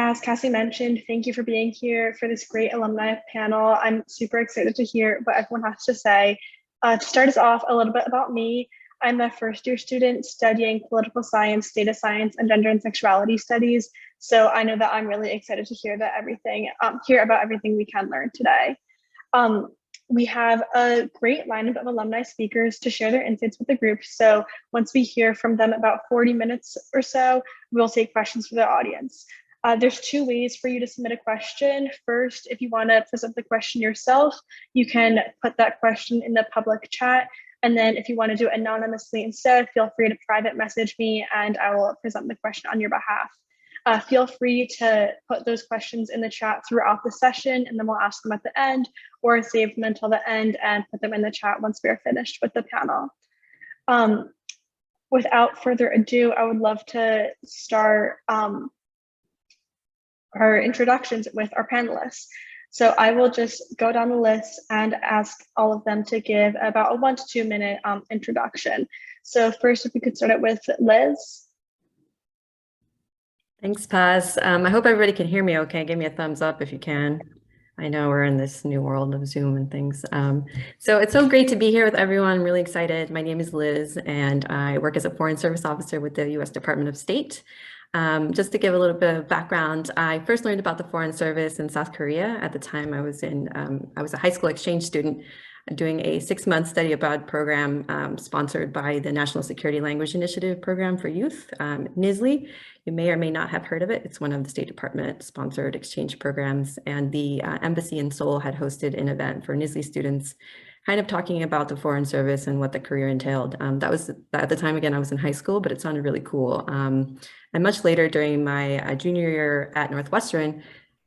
As Cassie mentioned, thank you for being here for this great alumni panel. I'm super excited to hear what everyone has to say. To start us off, a little bit about me. I'm a first-year student studying political science, data science, and gender and sexuality studies. So I know that I'm really excited to hear about everything we can learn today. We have a great lineup of alumni speakers to share their insights with the group. So once we hear from them about 40 minutes or so, we'll take questions from the audience. There's two ways for you to submit a question. First, if you want to present the question yourself, you can put that question in the public chat. And then if you want to do it anonymously instead, feel free to private message me and I will present the question on your behalf. Feel free to put those questions in the chat throughout the session, and then we'll ask them at the end, or save them until the end and put them in the chat once we're finished with the panel. Without further ado, I would love to start our introductions with our panelists. So I will just go down the list and ask all of them to give about a 1 to 2 minute introduction. So first, if we could start it with Liz. Thanks, Paz. I hope everybody can hear me okay. Give me a thumbs up if you can. I know we're in this new world of Zoom and things. So it's so great to be here with everyone. I'm really excited. My name is Liz, and I work as a Foreign Service Officer with the U.S. Department of State. Just to give a little bit of background, I first learned about the Foreign Service in South Korea. At the time, I was a high school exchange student doing a 6-month study abroad program sponsored by the National Security Language Initiative program for youth, NSLI. You may or may not have heard of it. It's one of the State Department sponsored exchange programs, and the embassy in Seoul had hosted an event for NSLI students kind of talking about the Foreign Service and what the career entailed. That was at the time, again, I was in high school, but it sounded really cool. And much later during my junior year at Northwestern,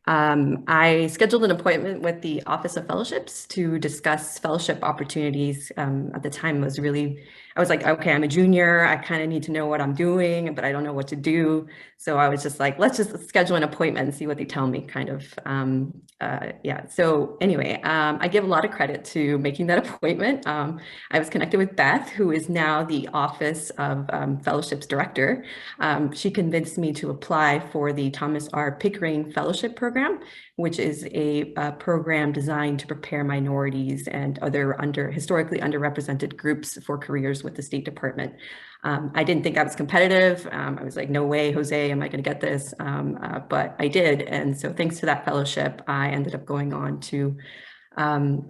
I scheduled an appointment with the Office of Fellowships to discuss fellowship opportunities. At the time, I was like, okay, I'm a junior. I kind of need to know what I'm doing, but I don't know what to do. So I was just like, let's just schedule an appointment and see what they tell me, kind of. Yeah. So anyway, I give a lot of credit to making that appointment. I was connected with Beth, who is now the Office of Fellowships Director. She convinced me to apply for the Thomas R. Pickering Fellowship Program, which is a program designed to prepare minorities and other historically underrepresented groups for careers with the State Department. I didn't think I was competitive. I was like, no way, Jose, am I going to get this? But I did. And so thanks to that fellowship, I ended up going on to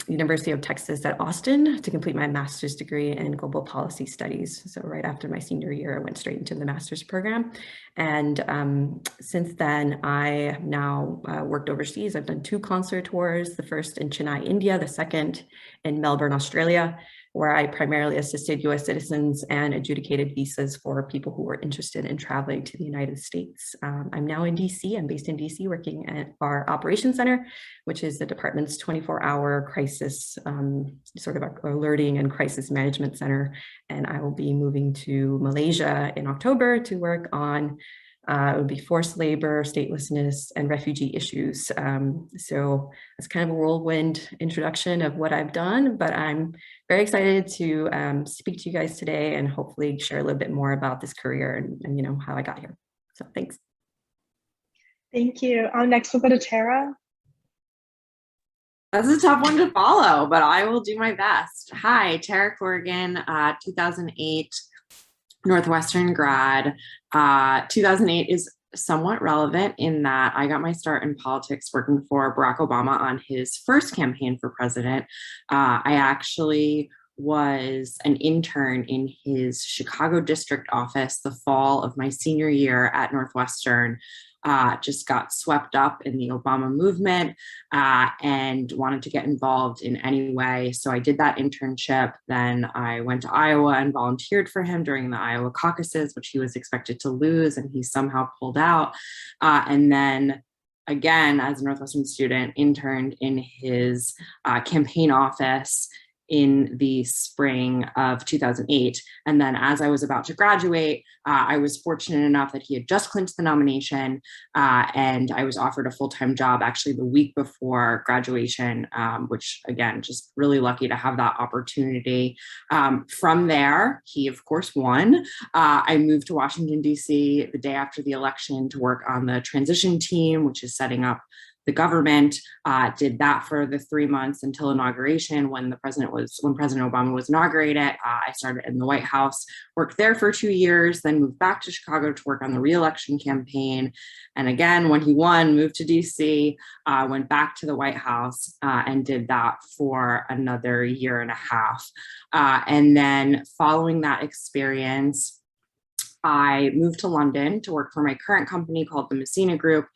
University of Texas at Austin to complete my master's degree in global policy studies. So right after my senior year, I went straight into the master's program. And since then, I have now worked overseas. I've done 2 consular tours, the first in Chennai, India, the second in Melbourne, Australia, where I primarily assisted US citizens and adjudicated visas for people who were interested in traveling to the United States. I'm now in DC. I'm based in DC, working at our Operations Center, which is the department's 24-hour crisis, sort of alerting and crisis management center. And I will be moving to Malaysia in October to work on it would be forced labor, statelessness, and refugee issues. So it's kind of a whirlwind introduction of what I've done, but I'm very excited to speak to you guys today and hopefully share a little bit more about this career and you know, how I got here. So thanks. Thank you. Next we'll go to Tara. That's a tough one to follow, but I will do my best. Hi, Tara Corrigan, 2008 Northwestern grad. 2008 is somewhat relevant in that I got my start in politics working for Barack Obama on his first campaign for president. I actually was an intern in his Chicago district office the fall of my senior year at Northwestern. Just got swept up in the Obama movement and wanted to get involved in any way. So I did that internship. Then I went to Iowa and volunteered for him during the Iowa caucuses, which he was expected to lose, and he somehow pulled out. And then again, as a Northwestern student, interned in his campaign office in the spring of 2008. And then as I was about to graduate, I was fortunate enough that he had just clinched the nomination, and I was offered a full-time job actually the week before graduation, which again, just really lucky to have that opportunity. From there, he of course won. I moved to Washington, D.C. the day after the election to work on the transition team, which is setting up the government. Did that for the 3 months until inauguration. When President Obama was inaugurated, I started in the White House, worked there for 2 years, then moved back to Chicago to work on the re-election campaign. And again, when he won, moved to DC, went back to the White House and did that for another year and a half. And then following that experience, I moved to London to work for my current company called the Messina Group.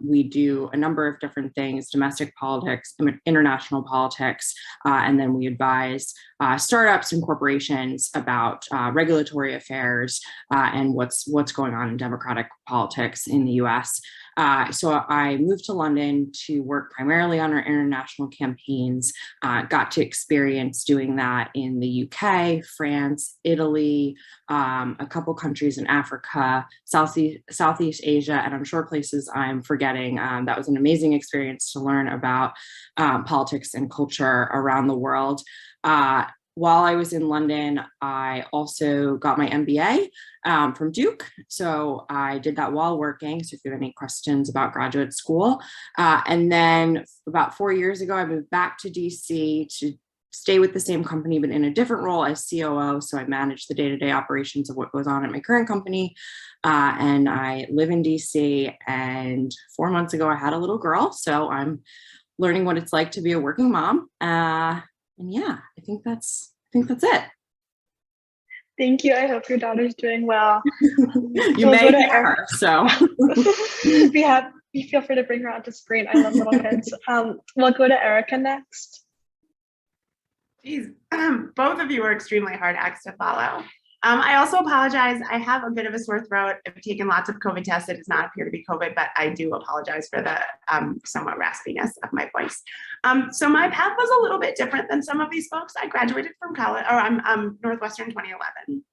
We do a number of different things: domestic politics, international politics, and then we advise startups and corporations about regulatory affairs and what's going on in democratic politics in the US. So I moved to London to work primarily on our international campaigns, got to experience doing that in the UK, France, Italy, a couple countries in Africa, Southeast Asia, and I'm sure places I'm forgetting. That was an amazing experience to learn about politics and culture around the world. While I was in London, I also got my MBA from Duke. So I did that while working. So if you have any questions about graduate school. And then about 4 years ago, I moved back to DC to stay with the same company, but in a different role as COO. So I manage the day-to-day operations of what goes on at my current company. And I live in DC. And 4 months ago, I had a little girl. So I'm learning what it's like to be a working mom. And yeah, I think that's it. Thank you. I hope your daughter's doing well. You may hear her, so. You feel free to bring her on to screen. I love little kids. We'll go to Erica next. Geez, both of you are extremely hard acts to follow. I also apologize. I have a bit of a sore throat. I've taken lots of COVID tests. It does not appear to be COVID, but I do apologize for the somewhat raspiness of my voice. So my path was a little bit different than some of these folks. I graduated from college, or I'm Northwestern 2011.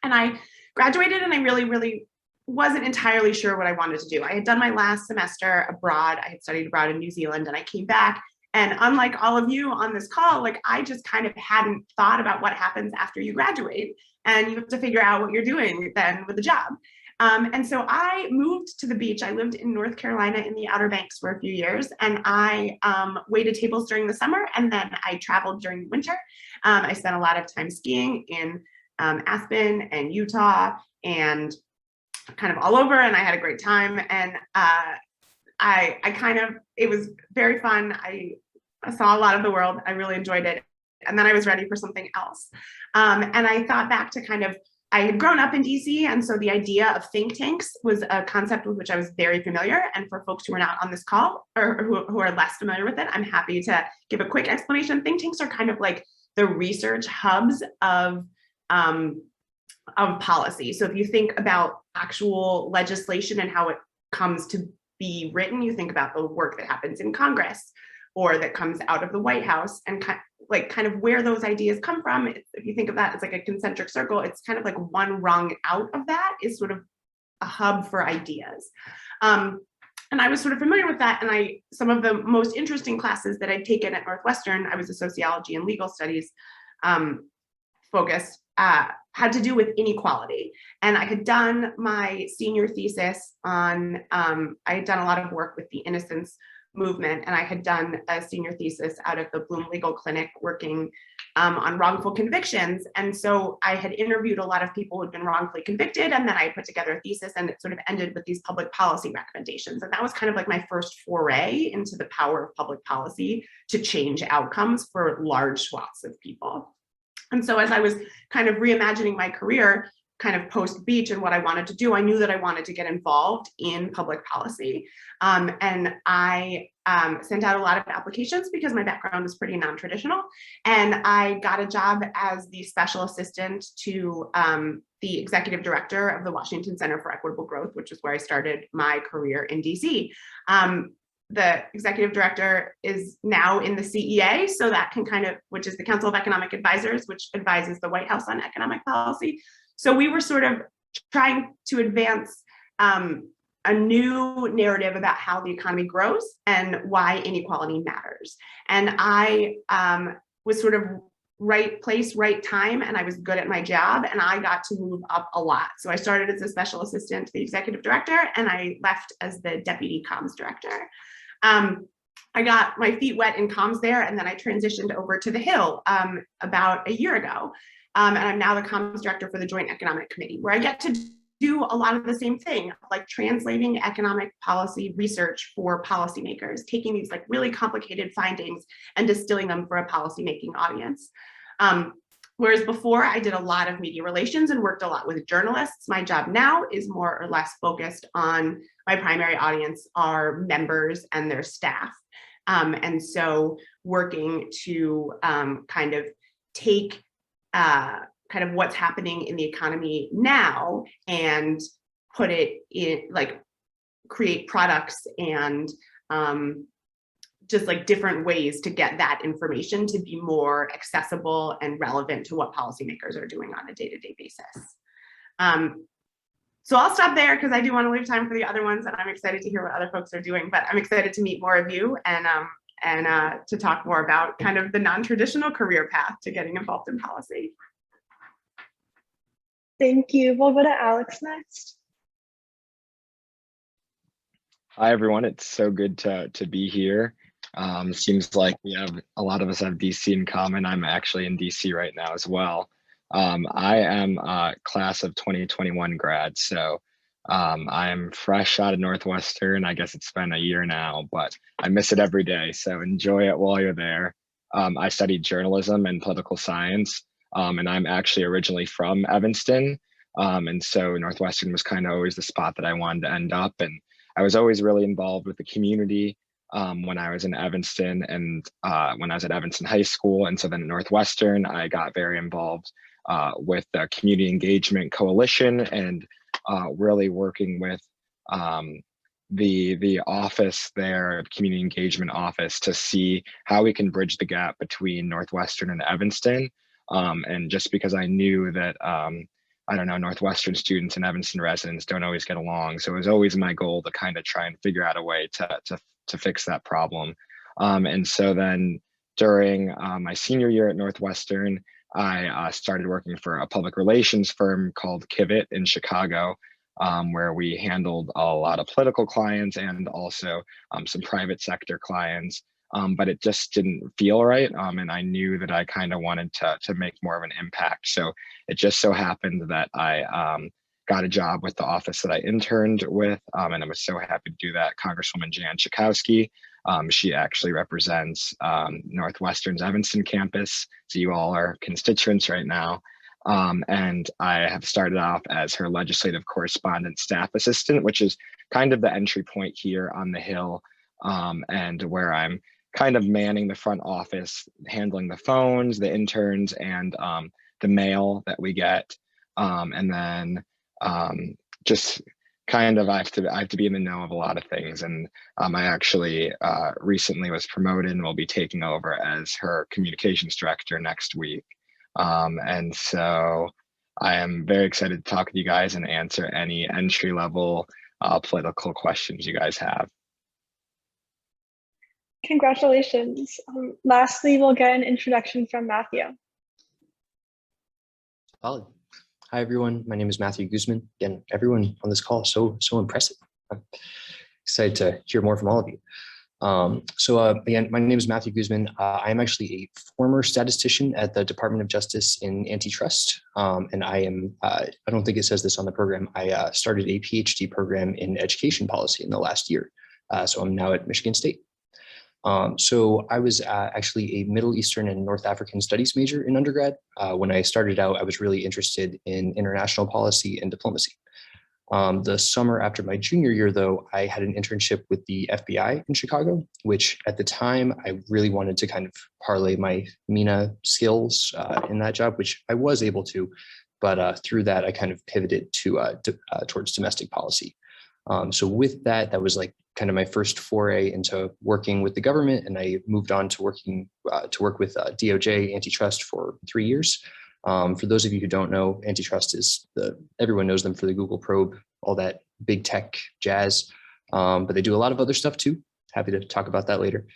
And I graduated and I really wasn't entirely sure what I wanted to do. I had done my last semester abroad. I had studied abroad in New Zealand and I came back. And unlike all of you on this call, like I just kind of hadn't thought about what happens after you graduate and you have to figure out what you're doing then with the job. And so I moved to the beach. I lived in North Carolina in the Outer Banks for a few years, and I waited tables during the summer, and then I traveled during the winter. I spent a lot of time skiing in Aspen and Utah and kind of all over, and I had a great time. And it was very fun. I saw a lot of the world. I really enjoyed it. And then I was ready for something else. And I thought back to I had grown up in DC. And so the idea of think tanks was a concept with which I was very familiar. And for folks who are not on this call or who are less familiar with it, I'm happy to give a quick explanation. Think tanks are kind of like the research hubs of policy. So if you think about actual legislation and how it comes to be written, you think about the work that happens in Congress or that comes out of the White House, and kind of where those ideas come from. If you think of that as like a concentric circle, it's kind of like one rung out of that is sort of a hub for ideas. And I was sort of familiar with that. And some of the most interesting classes that I'd taken at Northwestern, I was a sociology and legal studies focused, had to do with inequality. And I had done my senior thesis on, I had done a lot of work with the innocence movement, and I had done a senior thesis out of the Bloom Legal Clinic working on wrongful convictions. And so I had interviewed a lot of people who had been wrongfully convicted, and then I put together a thesis, and it sort of ended with these public policy recommendations. And that was kind of like my first foray into the power of public policy to change outcomes for large swaths of people. And so as I was kind of reimagining my career, kind of post-beach and what I wanted to do, I knew that I wanted to get involved in public policy. And I sent out a lot of applications because my background was pretty non-traditional. And I got a job as the special assistant to the executive director of the Washington Center for Equitable Growth, which is where I started my career in DC. the executive director is now in the CEA, so that can kind of, which is the Council of Economic Advisors, which advises the White House on economic policy. So we were sort of trying to advance a new narrative about how the economy grows and why inequality matters. And I was sort of right place, right time, and I was good at my job, and I got to move up a lot. So I started as a special assistant to the executive director, and I left as the deputy comms director. I got my feet wet in comms there, and then I transitioned over to the Hill about a year ago. And I'm now the comms director for the Joint Economic Committee, where I get to do a lot of the same thing, like translating economic policy research for policymakers, taking these like really complicated findings and distilling them for a policymaking audience. Whereas before I did a lot of media relations and worked a lot with journalists, my job now is more or less focused on my primary audience are members and their staff. And so working to kind of take kind of what's happening in the economy now and put it in, like create products and just like different ways to get that information to be more accessible and relevant to what policymakers are doing on a day-to-day basis. So I'll stop there because I do want to leave time for the other ones, and I'm excited to hear what other folks are doing, but I'm excited to meet more of you and to talk more about kind of the non-traditional career path to getting involved in policy. Thank you. We'll go to Alex next. Hi, everyone. It's so good to be here. Seems like we have a lot of us have DC in common. I'm actually in DC right now as well. I am a class of 2021 grad, so I'm fresh out of Northwestern. I guess it's been a year now, but I miss it every day. So enjoy it while you're there. I studied journalism and political science, and I'm actually originally from Evanston. And so Northwestern was kind of always the spot that I wanted to end up. And I was always really involved with the community when I was in Evanston and when I was at Evanston High School. And so then at Northwestern, I got very involved with the Community Engagement Coalition and really working with the office there, Community Engagement Office, to see how we can bridge the gap between Northwestern and Evanston. And just because I knew that, I don't know, Northwestern students and Evanston residents don't always get along. So it was always my goal to kind of try and figure out a way to fix that problem. And so then during my senior year at Northwestern, I started working for a public relations firm called Kivett in Chicago, where we handled a lot of political clients and also some private sector clients. But it just didn't feel right. And I knew that I kind of wanted to make more of an impact. So it just so happened that I got a job with the office that I interned with. And I was so happy to do that. Congresswoman Jan Chakowski, she actually represents Northwestern's Evanston campus. So you all are constituents right now. And I have started off as her legislative correspondent staff assistant, which is kind of the entry point here on the Hill, and where I'm kind of manning the front office, handling the phones, the interns, and the mail that we get. And then just kind of I have to be in the know of a lot of things. And I actually recently was promoted and will be taking over as her communications director next week. And so I am very excited to talk with you guys and answer any entry-level political questions you guys have. Congratulations. Lastly, we'll get an introduction from Matthew. Solid. Hi, everyone. My name is Matthew Guzman. Again, everyone on this call, so impressive. I'm excited to hear more from all of you. Again, my name is Matthew Guzman. I am actually a former statistician at the Department of Justice in Antitrust. And I am, I don't think it says this on the program, I started a PhD program in education policy in the last year. So I'm now at Michigan State. So I was actually a Middle Eastern and North African studies major in undergrad. When I started out, I was really interested in international policy and diplomacy. The summer after my junior year, though, I had an internship with the FBI in Chicago, which at the time I really wanted to kind of parlay my MENA skills in that job, which I was able to, but through that I kind of pivoted to towards domestic policy. So with that, that was like kind of my first foray into working with the government, and I moved on to work with Doj Antitrust for 3 years. For those of you who don't know, Antitrust is everyone knows them for the Google probe, all that big tech jazz, but they do a lot of other stuff too. Happy to talk about that later.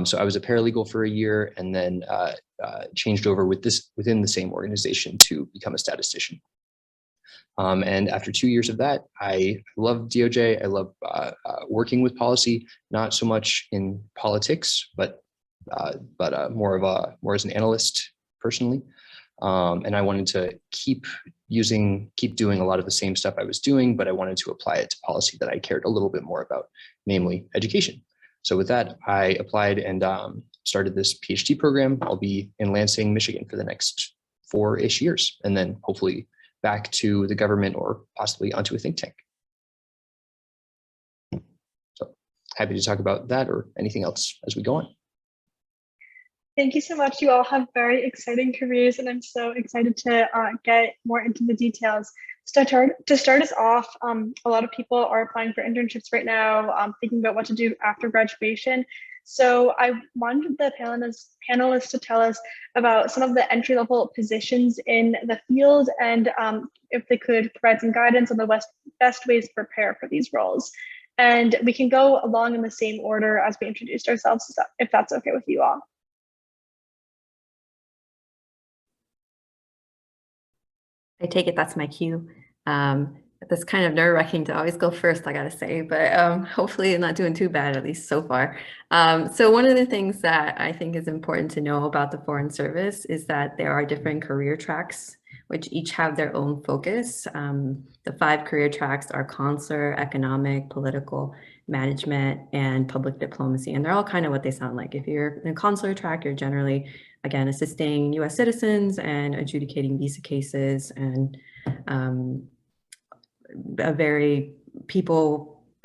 So I was a paralegal for a year, and then changed over within the same organization to become a statistician. And after 2 years of that, I love DOJ. I love working with policy, not so much in politics, but more as an analyst personally. And I wanted to keep doing a lot of the same stuff I was doing, but I wanted to apply it to policy that I cared a little bit more about, namely education. So with that, I applied and started this PhD program. I'll be in Lansing, Michigan for the next 4-ish years, and then hopefully back to the government or possibly onto a think tank. So happy to talk about that or anything else as we go on. Thank you so much. You all have very exciting careers, and I'm so excited to get more into the details. To start us off, a lot of people are applying for internships right now, thinking about what to do after graduation. So I wanted the panelists to tell us about some of the entry-level positions in the field, and if they could provide some guidance on the best ways to prepare for these roles. And we can go along in the same order as we introduced ourselves, if that's okay with you all. I take it that's my cue. That's kind of nerve-wracking to always go first, I gotta say, but hopefully I'm not doing too bad, at least so far. So one of the things that I think is important to know about the Foreign Service is that there are different career tracks, which each have their own focus. The 5 career tracks are consular, economic, political, management, and public diplomacy. And they're all kind of what they sound like. If you're in a consular track, you're generally, again, assisting US citizens and adjudicating visa cases, and a very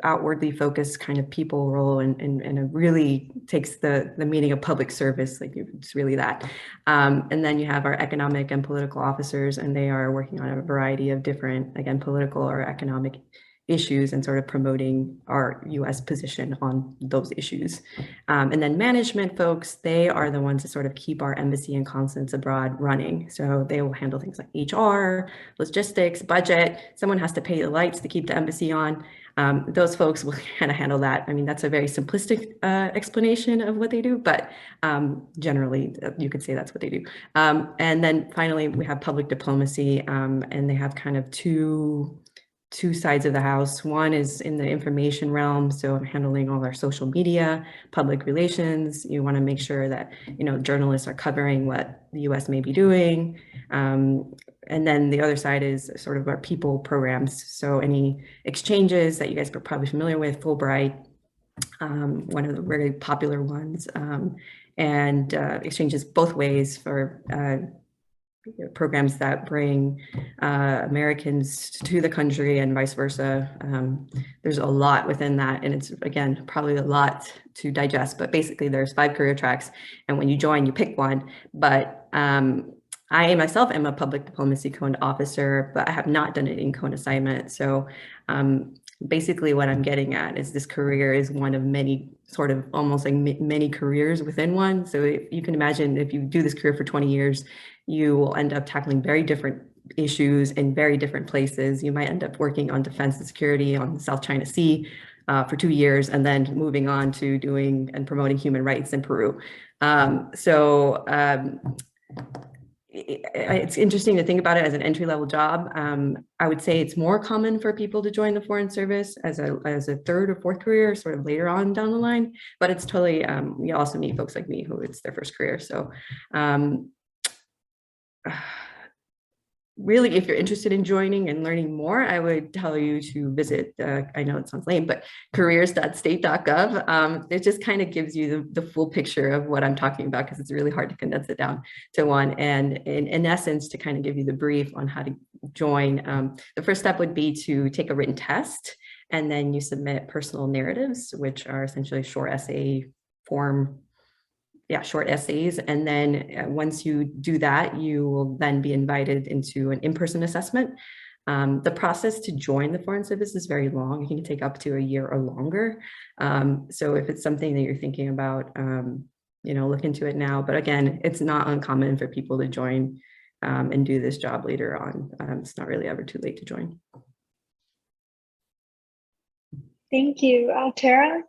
outwardly focused kind of people role, and it really takes the meaning of public service, like it's really that. And then you have our economic and political officers, and they are working on a variety of different, again, political or economic issues and sort of promoting our US position on those issues. And then management folks, they are the ones that sort of keep our embassy and consulates abroad running. So they will handle things like HR, logistics, budget. Someone has to pay the lights to keep the embassy on. Those folks will kind of handle that. I mean, that's a very simplistic explanation of what they do, but generally you could say that's what they do. And then finally, we have public diplomacy, and they have kind of two sides of the house. One is in the information realm, so I'm handling all our social media, public relations. You want to make sure that journalists are covering what the US may be doing. And then the other side is sort of our people programs. So any exchanges that you guys are probably familiar with, Fulbright, one of the very popular ones, and exchanges both ways for programs that bring Americans to the country and vice versa. There's a lot within that, and it's, again, probably a lot to digest, but basically there's 5 career tracks, and when you join, you pick one. But I myself am a public diplomacy cone officer, but I have not done an in-cone assignment. So basically what I'm getting at is this career is one of many, sort of almost like many careers within one. So if you can imagine, if you do this career for 20 years, you will end up tackling very different issues in very different places. You might end up working on defense and security on the South China Sea for 2 years, and then moving on to doing and promoting human rights in Peru. It's interesting to think about it as an entry-level job. I would say it's more common for people to join the Foreign Service as a 3rd or 4th career, sort of later on down the line. But it's totally, you also meet folks like me who it's their first career. So really, if you're interested in joining and learning more, I would tell you to visit, I know it sounds lame, but careers.state.gov. It just kind of gives you the full picture of what I'm talking about, because it's really hard to condense it down to one. And in essence, to kind of give you the brief on how to join, the first step would be to take a written test, and then you submit personal narratives, which are essentially short essay form. Short essays. And then once you do that, you will then be invited into an in-person assessment. The process to join the Foreign Service is very long. It can take up to a year or longer. So if it's something that you're thinking about, look into it now. But again, it's not uncommon for people to join and do this job later on. It's not really ever too late to join. Thank you. Tara?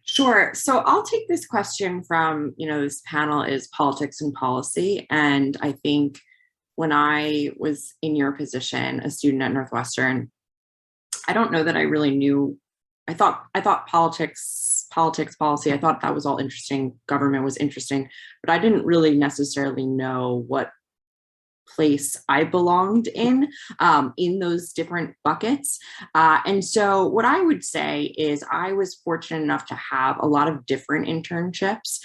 Sure. So I'll take this question from, this panel is politics and policy. And I think when I was in your position, a student at Northwestern, I don't know that I really knew. I thought politics, policy, I thought that was all interesting. Government was interesting, but I didn't really necessarily know what place I belonged in those different buckets. And so what I would say is I was fortunate enough to have a lot of different internships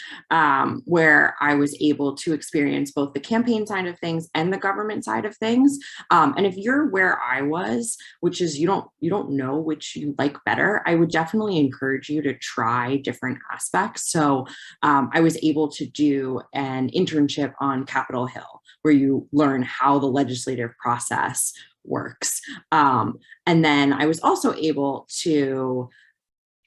where I was able to experience both the campaign side of things and the government side of things. And if you're where I was, which is you don't know which you like better, I would definitely encourage you to try different aspects. So I was able to do an internship on Capitol Hill, where you learn how the legislative process works. And then I was also able to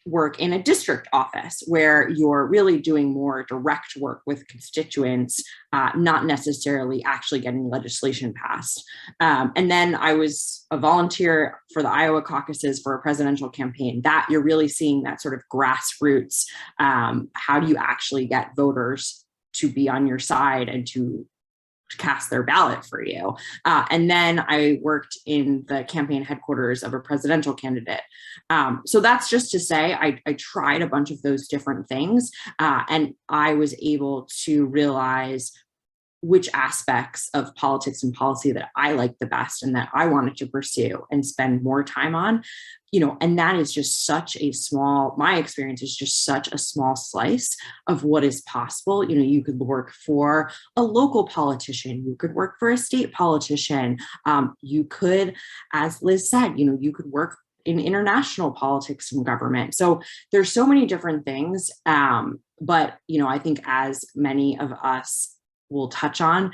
work in a district office where you're really doing more direct work with constituents, not necessarily actually getting legislation passed. And then I was a volunteer for the Iowa caucuses for a presidential campaign. That you're really seeing that sort of grassroots, how do you actually get voters to be on your side and to cast their ballot for you. And then I worked in the campaign headquarters of a presidential candidate. So that's just to say I tried a bunch of those different things, and I was able to realize which aspects of politics and policy that I liked the best and that I wanted to pursue and spend more time on, and that is just my experience is just such a small slice of what is possible. You could work for a local politician, you could work for a state politician, you could, as Liz said, you could work in international politics and government. So there's so many different things. But, I think as many of us will touch on,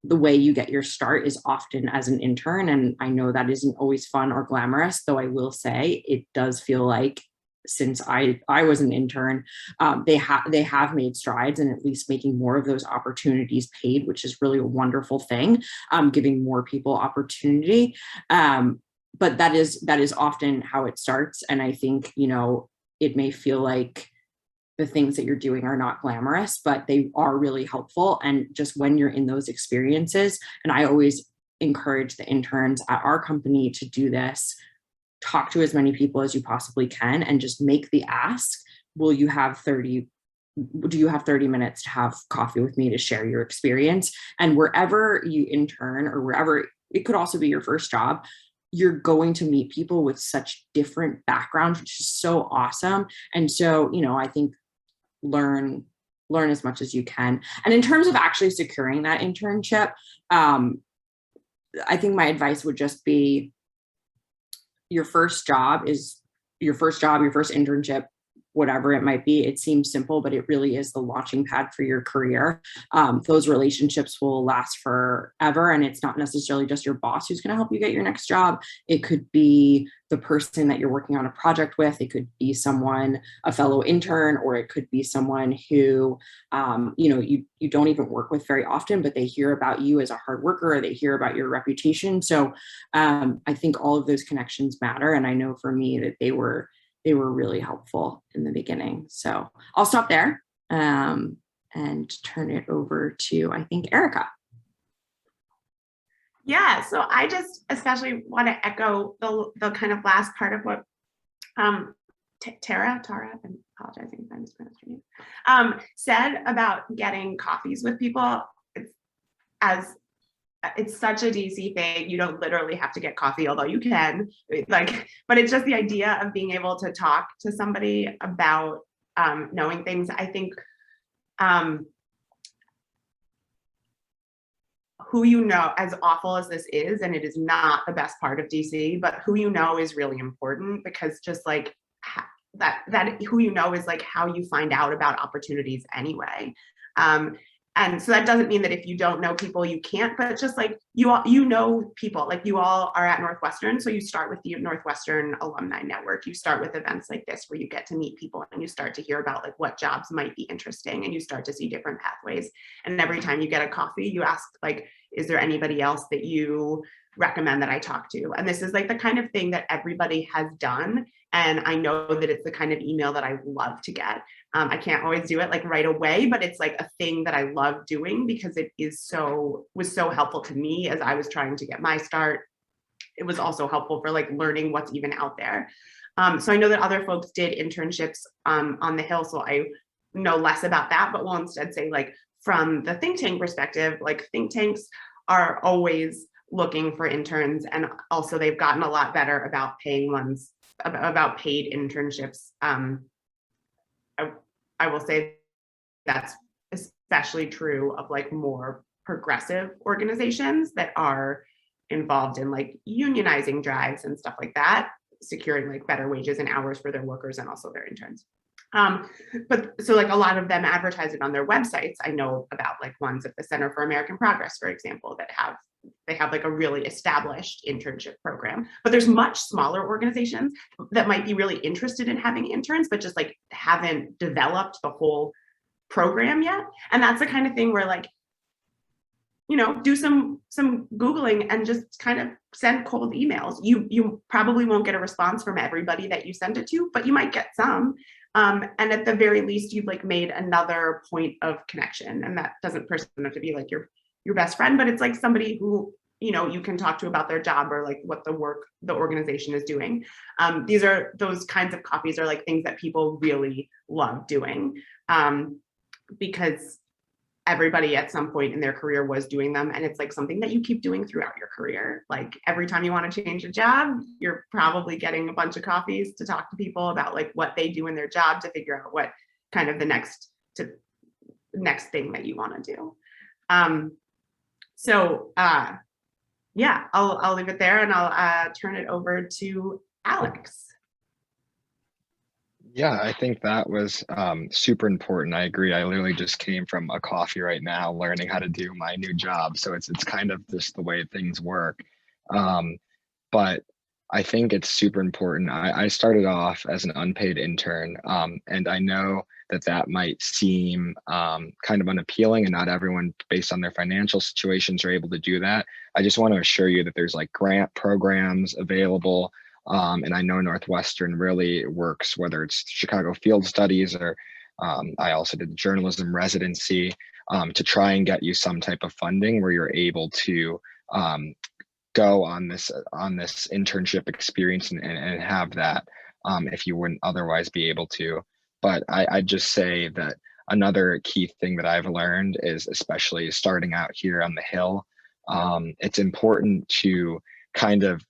the way you get your start is often as an intern. And I know that isn't always fun or glamorous, though I will say it does feel like since I was an intern, they have made strides in at least making more of those opportunities paid, which is really a wonderful thing, giving more people opportunity. But that is often how it starts. And I think, it may feel like the things that you're doing are not glamorous, but they are really helpful. And just when you're in those experiences, and I always encourage the interns at our company to do this, talk to as many people as you possibly can and just make the ask, do you have 30 minutes to have coffee with me to share your experience? And wherever you intern or wherever, it could also be your first job, you're going to meet people with such different backgrounds, which is so awesome. And so, I think learn as much as you can. And in terms of actually securing that internship, I think my advice would just be your first internship, whatever it might be. It seems simple, but it really is the launching pad for your career. Those relationships will last forever. And it's not necessarily just your boss who's going to help you get your next job. It could be the person that you're working on a project with. It could be a fellow intern, or it could be someone who, you don't even work with very often, but they hear about you as a hard worker, or they hear about your reputation. So I think all of those connections matter. And I know for me that they were really helpful in the beginning. So I'll stop there and turn it over to, I think, Erica. Yeah, so I just especially want to echo the kind of last part of what Tara, I'm apologizing if I mispronounced your name, said about getting coffees with people. It's such a DC thing. You don't literally have to get coffee, although you can, but it's just the idea of being able to talk to somebody about knowing things. I think who as awful as this is, and it is not the best part of DC, but who is really important, because just like that who is like how you find out about opportunities anyway. And so that doesn't mean that if you don't know people, you can't, but just like you know people, like you all are at Northwestern. So you start with the Northwestern Alumni Network. You start with events like this where you get to meet people and you start to hear about like what jobs might be interesting and you start to see different pathways. And every time you get a coffee, you ask like, is there anybody else that you recommend that I talk to? And this is like the kind of thing that everybody has done. And I know that it's the kind of email that I love to get. I can't always do it like right away, but it's like a thing that I love doing because it was so helpful to me as I was trying to get my start. It was also helpful for like learning what's even out there. So I know that other folks did internships on the Hill, so I know less about that, but we'll instead say like from the think tank perspective, like think tanks are always looking for interns, and also they've gotten a lot better about paying ones, about paid internships. I will say that's especially true of like more progressive organizations that are involved in like unionizing drives and stuff like that, securing like better wages and hours for their workers and also their interns. But so like a lot of them advertise it on their websites. I know about like ones at the Center for American Progress, for example, that they have like a really established internship program, but there's much smaller organizations that might be really interested in having interns, but just like haven't developed the whole program yet. And that's the kind of thing where like, you know, do some Googling and just kind of send cold emails. You probably won't get a response from everybody that you send it to, but you might get some. And at the very least, you've like made another point of connection. And that doesn't personally have to be like your best friend, but it's like somebody who, you know, you can talk to about their job or like what the work the organization is doing. Those kinds of coffees are like things that people really love doing, because everybody at some point in their career was doing them. And it's like something that you keep doing throughout your career. Like every time you want to change a job, you're probably getting a bunch of coffees to talk to people about like what they do in their job to figure out what kind of the next thing that you want to do. Yeah, I'll leave it there and I'll turn it over to Alex. Yeah, I think that was super important. I agree. I literally just came from a coffee right now, learning how to do my new job. So it's kind of just the way things work. But I think it's super important. I started off as an unpaid intern, and I know that might seem kind of unappealing, and not everyone, based on their financial situations, are able to do that. I just want to assure you that there's like grant programs available. And I know Northwestern really works, whether it's Chicago Field Studies or I also did the journalism residency, to try and get you some type of funding where you're able to go on this internship experience and have that if you wouldn't otherwise be able to. But I'd just say that another key thing that I've learned is, especially starting out here on the Hill, it's important to kind of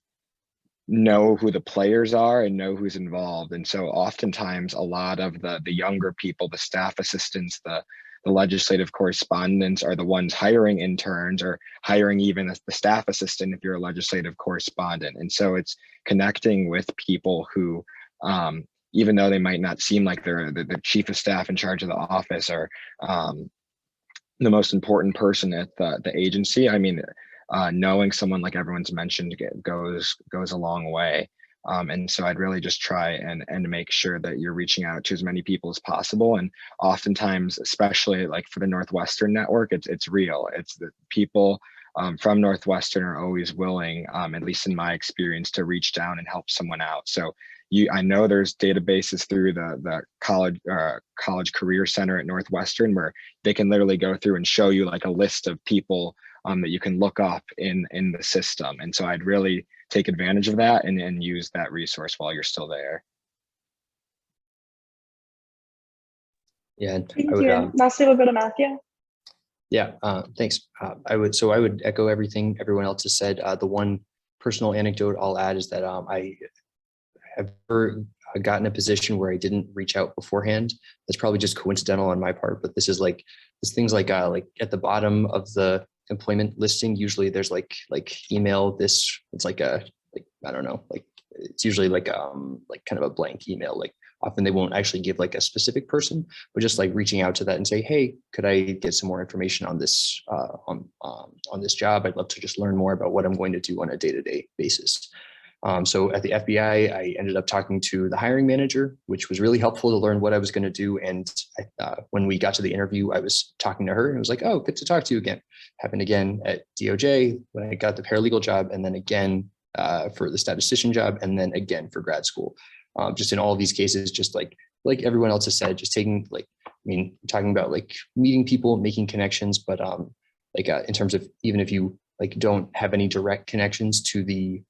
know who the players are and know who's involved. And so oftentimes a lot of the younger people, the staff assistants, the legislative correspondents are the ones hiring interns or hiring even the staff assistant if you're a legislative correspondent. And so it's connecting with people who, even though they might not seem like they're the chief of staff in charge of the office or the most important person at the agency, I mean, knowing someone, like everyone's mentioned, goes a long way. And so I'd really just try and make sure that you're reaching out to as many people as possible. And oftentimes, especially like for the Northwestern network, it's real. It's the people from Northwestern are always willing, at least in my experience, to reach down and help someone out. So I know there's databases through the college career center at Northwestern where they can literally go through and show you like a list of people that you can look up in the system. And so I'd really take advantage of that and use that resource while you're still there. Yeah, Thank you. Lastly, we'll go to Matthew. Yeah, thanks. I would echo everything everyone else has said. The one personal anecdote I'll add is that I have never gotten a position where I didn't reach out beforehand. That's probably just coincidental on my part, but this things like at the bottom of the employment listing, usually there's like email this. It's like I don't know, like it's usually like kind of a blank email, like often they won't actually give like a specific person, but just like reaching out to that and say, hey, could I get some more information on this this job? I'd love to just learn more about what I'm going to do on a day-to-day basis. So at the FBI, I ended up talking to the hiring manager, which was really helpful to learn what I was going to do. And when we got to the interview, I was talking to her and it was like, oh, good to talk to you again. Happened again at DOJ when I got the paralegal job, and then again for the statistician job, and then again for grad school. Just in all of these cases, just like everyone else has said, just taking talking about like meeting people, making connections, but in terms of even if you like don't have any direct connections to the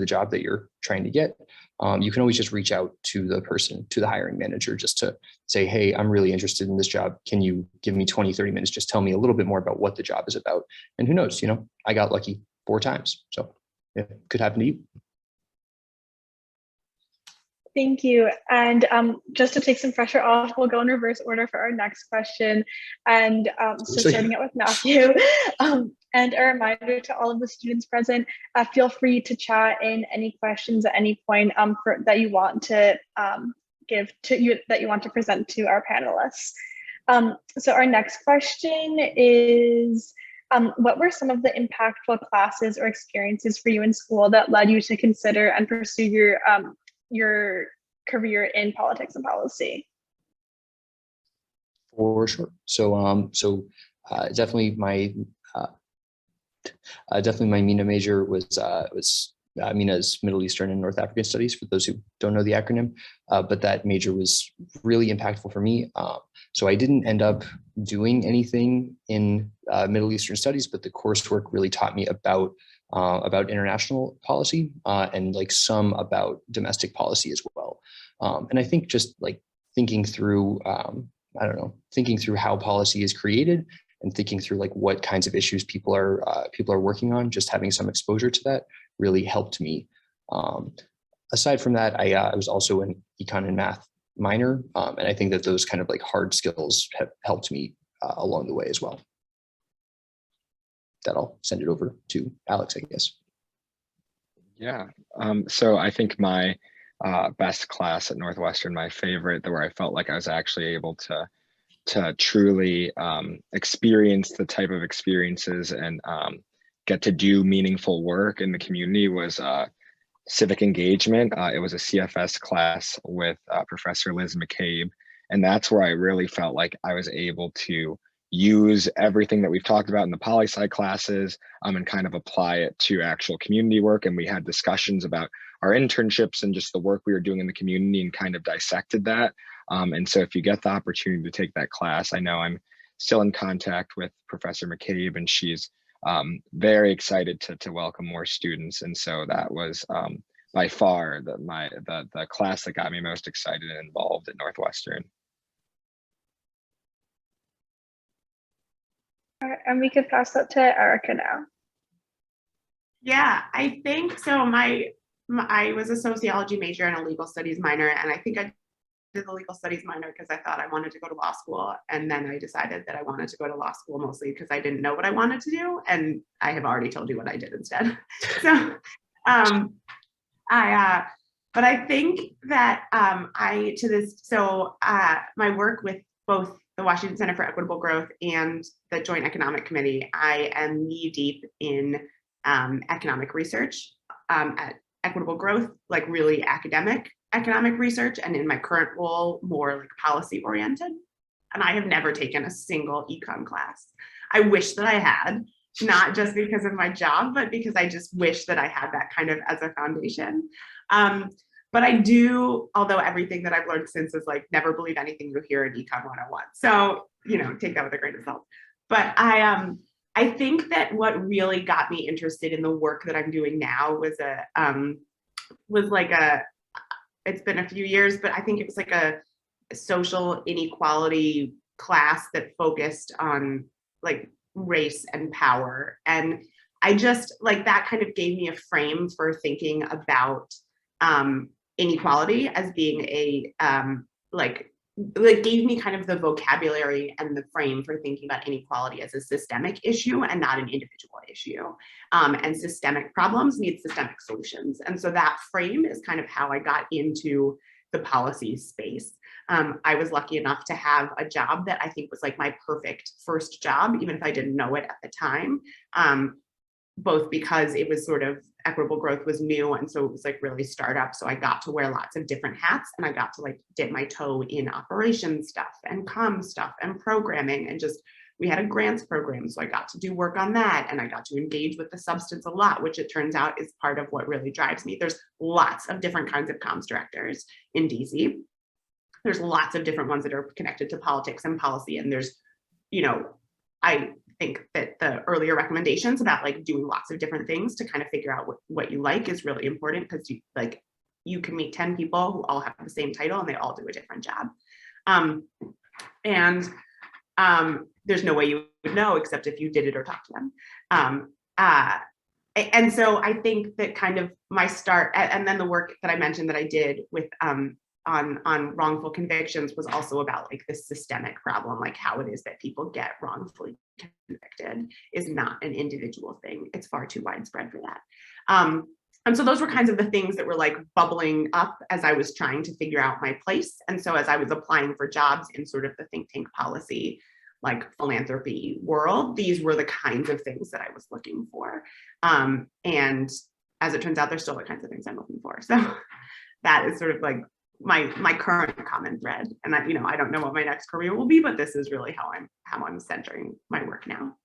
job that you're trying to get, you can always just reach out to the hiring manager, just to say, hey, I'm really interested in this job. Can you give me 20-30 minutes? Just tell me a little bit more about what the job is about. And who knows, I got lucky 4 times. So it could happen to you. Thank you. And just to take some pressure off, we'll go in reverse order for our next question. And so starting out with Matthew, and a reminder to all of the students present, feel free to chat in any questions at any point that you want to present to our panelists. So our next question is, what were some of the impactful classes or experiences for you in school that led you to consider and pursue your career in politics and policy? For sure. So definitely my MENA major was MENA's Middle Eastern and North African Studies, for those who don't know the acronym, but that major was really impactful for me. So I didn't end up doing anything in Middle Eastern Studies, but the coursework really taught me about international policy and like some about domestic policy as well. And I think just like thinking through how policy is created and thinking through like what kinds of issues people are working on, just having some exposure to that really helped me. Aside from that, I was also an econ and math minor, and I think that those kind of like hard skills have helped me along the way as well. That I'll send it over to Alex, I guess. Yeah, so I think my best class at Northwestern, my favorite, where I felt like I was actually able to truly experience the type of experiences and get to do meaningful work in the community, was civic engagement. It was a CFS class with Professor Liz McCabe, and that's where I really felt like I was able to use everything that we've talked about in the poli-sci classes and kind of apply it to actual community work. And we had discussions about our internships and just the work we were doing in the community and kind of dissected that. And so if you get the opportunity to take that class, I know I'm still in contact with Professor McCabe, and she's very excited to welcome more students. And so that was by far the class that got me most excited and involved at Northwestern. All right, and we could pass that to Erica now. Yeah, I think so. I was a sociology major and a legal studies minor, and I think I did the legal studies minor because I thought I wanted to go to law school, and then I decided that I wanted to go to law school mostly because I didn't know what I wanted to do, and I have already told you what I did instead. So but I think that my work with both the Washington Center for Equitable Growth and the Joint Economic Committee, I am knee deep in economic research at Equitable Growth, like really academic economic research, and in my current role, more like policy oriented. And I have never taken a single econ class. I wish that I had, not just because of my job, but because I just wish that I had that kind of as a foundation. But I do, although everything that I've learned since is like, never believe anything you hear in Econ 101. So, take that with a grain of salt. But I think that what really got me interested in the work that I'm doing now was it's been a few years, but I think it was like a social inequality class that focused on like race and power. And I just like that kind of gave me a frame for thinking about inequality as being a gave me kind of the vocabulary and the frame for thinking about inequality as a systemic issue and not an individual issue. And systemic problems need systemic solutions. And so that frame is kind of how I got into the policy space. I was lucky enough to have a job that I think was like my perfect first job, even if I didn't know it at the time, both because it was sort of equitable growth was new. And so it was like really startup. So I got to wear lots of different hats, and I got to like dip my toe in operations stuff and comm stuff and programming, and just, we had a grants program. So I got to do work on that, and I got to engage with the substance a lot, which it turns out is part of what really drives me. There's lots of different kinds of comms directors in DC. There's lots of different ones that are connected to politics and policy. And there's, you know, I think that the earlier recommendations about like doing lots of different things to kind of figure out what you like is really important, because you can meet 10 people who all have the same title and they all do a different job. There's no way you would know except if you did it or talked to them. And so I think that kind of my start, and then the work that I mentioned that I did with on wrongful convictions was also about like this systemic problem, like how it is that people get wrongfully convicted is not an individual thing. It's far too widespread for that. And so those were kinds of the things that were like bubbling up as I was trying to figure out my place. And so as I was applying for jobs in sort of the think tank policy, like philanthropy world, these were the kinds of things that I was looking for. And as it turns out, there's still the kinds of things I'm looking for. So that is sort of like my current common thread. And I don't know what my next career will be, but this is really how I'm centering my work now.